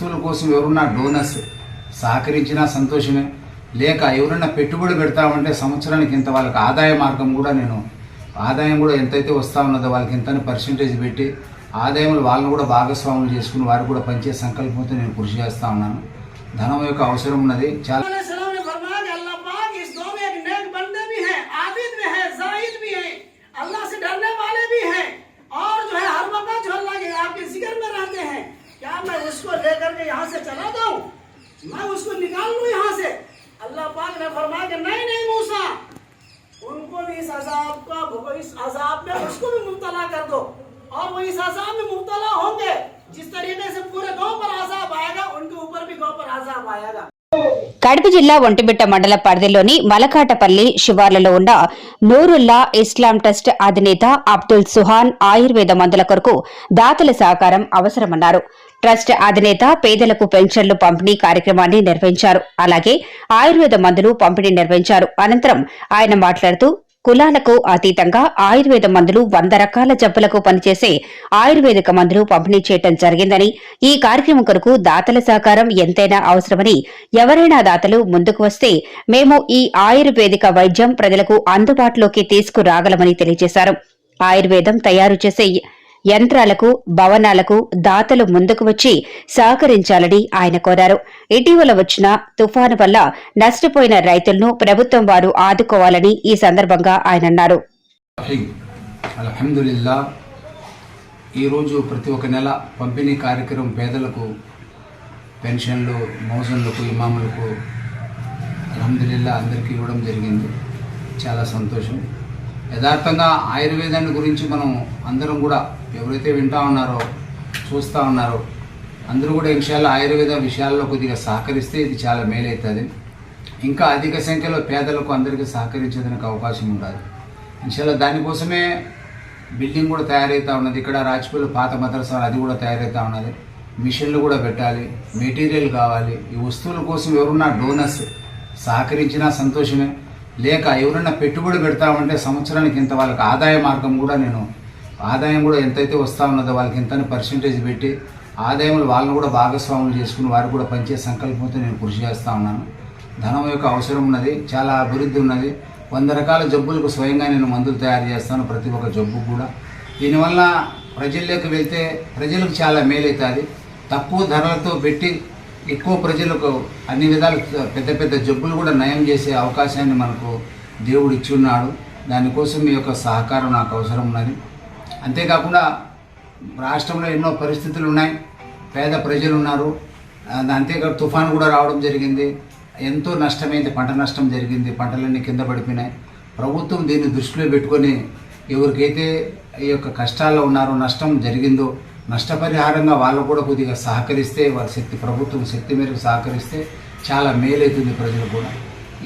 వస్తువుల కోసం ఎవరున్నా డోనర్స్ సహకరించినా సంతోషమే, లేక ఎవరన్నా పెట్టుబడి పెడతామంటే సంవత్సరానికి ఇంత వాళ్ళకి ఆదాయ మార్గం కూడా ఆదాయం కూడా ఎంతైతే వస్తూ ఉన్నదో వాళ్ళకి ఎంతని పర్సెంటేజ్ పెట్టి ఆదాయంలో వాళ్ళని కూడా భాగస్వాములు చేసుకుని వారు కూడా పనిచే సంకల్పంతో నేను కృషి చేస్తూ ఉన్నాను. ధనం యొక్క అవసరం ఉన్నది చాలా. अल्लाह से डरने वाले भी हैं और जो है हर वक्त जो अल्लाह के आपके जिक्र में रहते हैं। क्या मैं उसको लेकर के यहाँ से चला जाऊं, मैं उसको निकाल लूं यहाँ से? अल्लाह पाक ने फरमाया कि नहीं मूसा, उनको भी इस अजाब में उसको भी मुब्तला कर दो और वो इस अजाब में मुब्तला होंगे। जिस तरीके से पूरे गांव पर अजाब आएगा उनके ऊपर भी गांव पर अजाब आएगा। కడప జిల్లా ఒంటిమిట్ట మండల పరిధిలోని మలకాటపల్లి శివార్లలో ఉన్న నూరుల్లా ఇస్లాం ట్రస్ట్ అధినేత అబ్దుల్ సుహాన్ ఆయుర్వేద మందుల కొరకు దాతల సహకారం అవసరమన్నారు. ట్రస్ట్ అధినేత పేదలకు పెన్షన్లు పంపిణీ కార్యక్రమాన్ని నిర్వహించారు. అలాగే ఆయుర్వేద మందులు పంపిణీ నిర్వహించారు. అనంతరం ఆయన మాట్లాడుతూ కులాలకు అతీతంగా ఆయుర్వేద మందులు 100 రకాల జబ్బులకు పనిచేసే ఆయుర్వేదిక మందులు పంపిణీ చేయడం జరిగిందని, ఈ కార్యక్రమం కొరకు దాతల సహకారం ఎంతైనా అవసరమని, ఎవరైనా దాతలు ముందుకు వస్తే మేము ఈ ఆయుర్వేదిక వైద్యం ప్రజలకు అందుబాటులోకి తీసుకురాగలమని తెలియజేశారు. ఆయుర్వేదం తయారు చేసే యంత్రాలకు, భవనాలకు దాతలు ముందుకు వచ్చి సహకరించాలని ఆయన కోరారు. ఇటీవల వచ్చిన తుఫాను వల్ల నష్టపోయిన రైతులను ప్రభుత్వం వారు ఆదుకోవాలని ఈ సందర్భంగా ఆయన అన్నారు. అల్హమ్దులిల్లాహ్, ఈరోజు ప్రతి ఒక్క నెల పంపిణీ కార్యక్రమం పేదలకు పెన్షన్లు, మౌజన్లకు, ఇమాములకు అల్హమ్దులిల్లాహ్ అందరికీ ఇవ్వడం జరిగింది. చాలా సంతోషం. యథార్థంగా ఆయుర్వేదాన్ని గురించి మనం అందరం కూడా ఎవరైతే వింటా ఉన్నారో, చూస్తూ ఉన్నారో అందరూ కూడా ఇన్షాల్లా ఆయుర్వేద విషయాల్లో కొద్దిగా సహకరిస్తే ఇది చాలా మేలవుతుంది. ఇంకా అధిక సంఖ్యలో పేదలకు అందరికీ సహకరించేదానికి అవకాశం ఉంటుంది ఇన్షాల్లా. దానికోసమే బిల్డింగ్ కూడా తయారవుతూ ఉన్నది. ఇక్కడ రాజ్పూర్లో పాత మదరసా అది కూడా తయారవుతూ ఉన్నది. మిషన్లు కూడా పెట్టాలి, మెటీరియల్ కావాలి. ఈ వస్తువుల కోసం ఎవరున్నా డోనర్స్ సహకరించినా సంతోషమే, లేక ఎవరైనా పెట్టుబడి పెడతామంటే సంవత్సరానికి ఇంత వాళ్ళకి ఆదాయ మార్గం కూడా ఆదాయం కూడా ఎంతైతే వస్తూ ఉన్నదో వాళ్ళకి ఎంతని పర్సెంటేజ్ పెట్టి ఆదాయంలో వాళ్ళని కూడా భాగస్వాములు చేసుకుని వారు కూడా పనిచే సంకల్పంతో నేను కృషి చేస్తూ ఉన్నాను. ధనం యొక్క అవసరం ఉన్నది, చాలా అభివృద్ధి ఉన్నది. 100 రకాల జబ్బులకు స్వయంగా నేను మందులు తయారు చేస్తాను, ప్రతి ఒక్క జబ్బు కూడా. దీనివల్ల ప్రజల్లోకి వెళ్తే ప్రజలకు చాలా మేలవుతుంది. తక్కువ ధరలతో పెట్టి ఎక్కువ ప్రజలకు అన్ని విధాలు పెద్ద పెద్ద జబ్బులు కూడా నయం చేసే అవకాశాన్ని మనకు దేవుడు ఇచ్చి ఉన్నాడు. దానికోసం మీ యొక్క సహకారం నాకు అవసరం ఉన్నది. అంతేకాకుండా రాష్ట్రంలో ఎన్నో పరిస్థితులు ఉన్నాయి, పేద ప్రజలు ఉన్నారు. అంతేకాదు తుఫాను కూడా రావడం జరిగింది, ఎంతో నష్టమైంది, పంట నష్టం జరిగింది, పంటలన్నీ కింద పడిపోయినాయి. ప్రభుత్వం దీన్ని దృష్టిలో పెట్టుకొని ఎవరికైతే ఈ యొక్క కష్టాల్లో ఉన్నారో, నష్టం జరిగిందో, నష్టపరిహారంగా వాళ్ళు కూడా కొద్దిగా సహకరిస్తే, వారి ప్రభుత్వం శక్తి మేరకు సహకరిస్తే చాలా మేలవుతుంది ప్రజలు కూడా.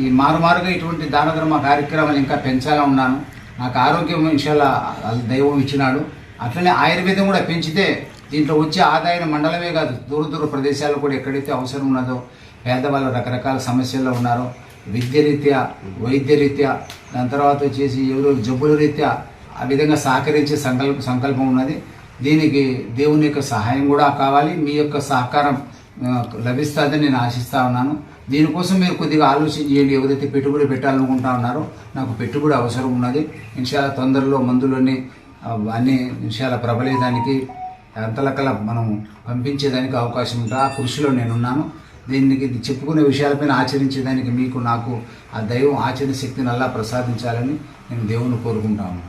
ఈ మారుమారుగా ఇటువంటి దాన ధర్మ కార్యక్రమాలు ఇంకా పెంచాలా ఉన్నాను. నాకు ఆరోగ్యం ఇన్షాల్లా దైవం ఇచ్చినాడు. అట్లనే ఆయుర్వేదం కూడా పెంచితే దీంట్లో వచ్చే ఆదాయం మండలమే కాదు, దూర ప్రదేశాల్లో కూడా ఎక్కడైతే అవసరం ఉన్నదో, పేదవాళ్ళు రకరకాల సమస్యల్లో ఉన్నారో, విద్య రీత్యా, వైద్య రీత్యా, దాని తర్వాత వచ్చేసి ఎవరో జబ్బుల రీత్యా ఆ విధంగా సహకరించే సంకల్పం ఉన్నది. దీనికి దేవుని యొక్క సహాయం కూడా కావాలి, మీ యొక్క సహకారం లభిస్తుందని నేను ఆశిస్తూ ఉన్నాను. దీనికోసం మీరు కొద్దిగా ఆలోచన చేయండి. ఎవరైతే పెట్టుబడి పెట్టాలనుకుంటా ఉన్నారో, నాకు పెట్టుబడి అవసరం ఉన్నది. ఇన్షాల్లా తొందరలో మందులన్నీ అన్ని ఇన్షాల్లా ప్రబలేదానికి అంతలకల మనం పంపించేదానికి అవకాశం ఉంటుంది. ఆ కృషిలో నేనున్నాను. దీనికి చెప్పుకునే విషయాలపైన ఆచరించేదానికి మీకు నాకు ఆ దైవం ఆచరణ శక్తిని అల్లా ప్రసాదించాలని నేను దేవుని కోరుకుంటాను.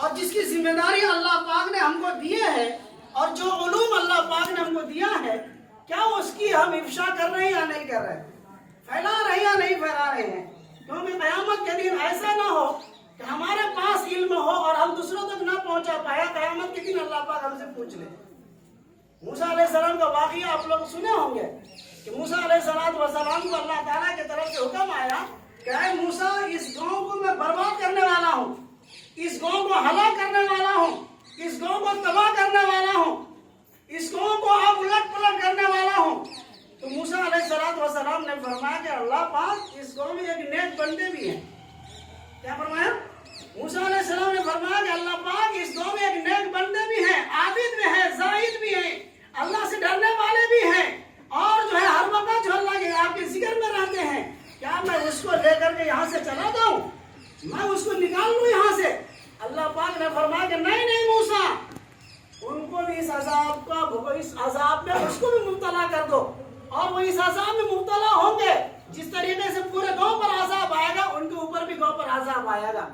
और जिसकी जिम्मेदारी अल्लाह पाक ने हमको दिए है और जो उलूम अल्लाह पाक ने हमको दिया है, क्या उसकी हम इफ्शा कर रहे हैं या नहीं कर रहे हैं, फैला रहे हैं या नहीं फैला रहे हैं? क्योंकि क़यामत के दिन ऐसा ना हो कि हमारे पास इल्म हो और हम दूसरों तक ना पहुंचा पाए। क़यामत के दिन अल्लाह पाक हमसे पूछ ले। मूसा अलैहिस्सलाम का वाक़या आप लोग सुने होंगे कि मूसा अलैहिस्सलाम को अल्लाह ताला की तरफ से हुक्म आया कि ऐ मूसा, इस गांव को मैं बर्बाद करने वाला हूँ, इस गांव को हलाक करने वाला हूँ, इस गांव को तबाह करने वाला हूँ, इस गांव को अब उलट पलट करने वाला हूँ। तो मूसा अलैहिस्सलाम ने फरमाया कि अल्लाह पाक, इस गांव में एक नेक बंदे भी हैं। क्या फरमाया? मूसा अलैहिस्सलाम ने फरमाया कि अल्लाह पाक, इस गांव में एक नेक बंदे भी हैं, आबिद भी हैं, जाहिद भी हैं, अल्लाह से अजाब का वो इस अजाब में उसको भी मुब्तला कर दो और वो इस अजाब में मुब्तला होंगे। जिस तरीके से पूरे गांव पर अजाब आएगा उनके ऊपर भी गांव पर अजाब आएगा।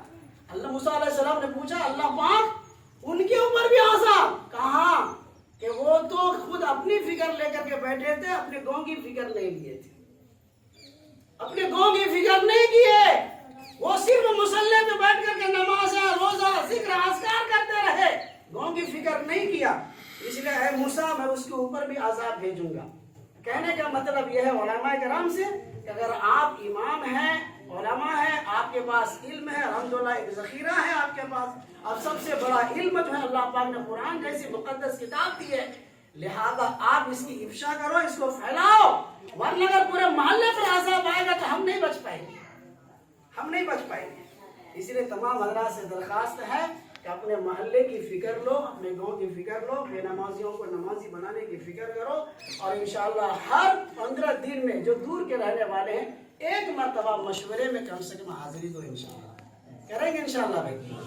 अल्लाह मूसा अलैहिस्सलाम ने पूछा अल्लाह पाक उनके ऊपर भी अजाब कहाँ कि वो तो खुद अपनी फिक्र लेकर के बैठे थे, अपने गांव की फिक्र नहीं लिए थे, अपने गांव की फिक्र नहीं किए। वो सिर्फ मुसल्ले पे बैठ करके नमाज रोजा जिक्र अस्कार करते रहे, गांव की फिक्र नहीं किया। इसलिए है मूसा मैं उसके ऊपर भी अजाब भेजूंगा। कहने का मतलब यह है उलमा कराम से कि अगर आप इमाम हैं, उलमा है, आपके पास इल्म है, अल्हम्दुलिल्लाह एक ज़ख़ीरा है आपके पास, अब सबसे बड़ा इल्म जो है अल्लाह पाक ने कुरान जैसी मुक़द्दस किताब दी है, लिहाजा आप इसकी इफ्शा करो, इसको फैलाओ, वरना अगर पूरे मोहल्ले पर अज़ाब आएगा तो हम नहीं बच पाएंगे, हम नहीं बच पाएंगे। इसलिए तमाम हज़रात से दरख्वास्त है कि अपने मोहल्ले की फिक्र लो, अपने गांव की फिक्र लो, बेनमाजियों को नमाजी बनाने की फिक्र करो और इंशाअल्लाह हर 15 दिन में जो दूर के रहने वाले हैं एक मरतबा मशवरे में कम से कम हाजिरी दो, इंशाअल्लाह करेंगे इंशाअल्लाह भाई।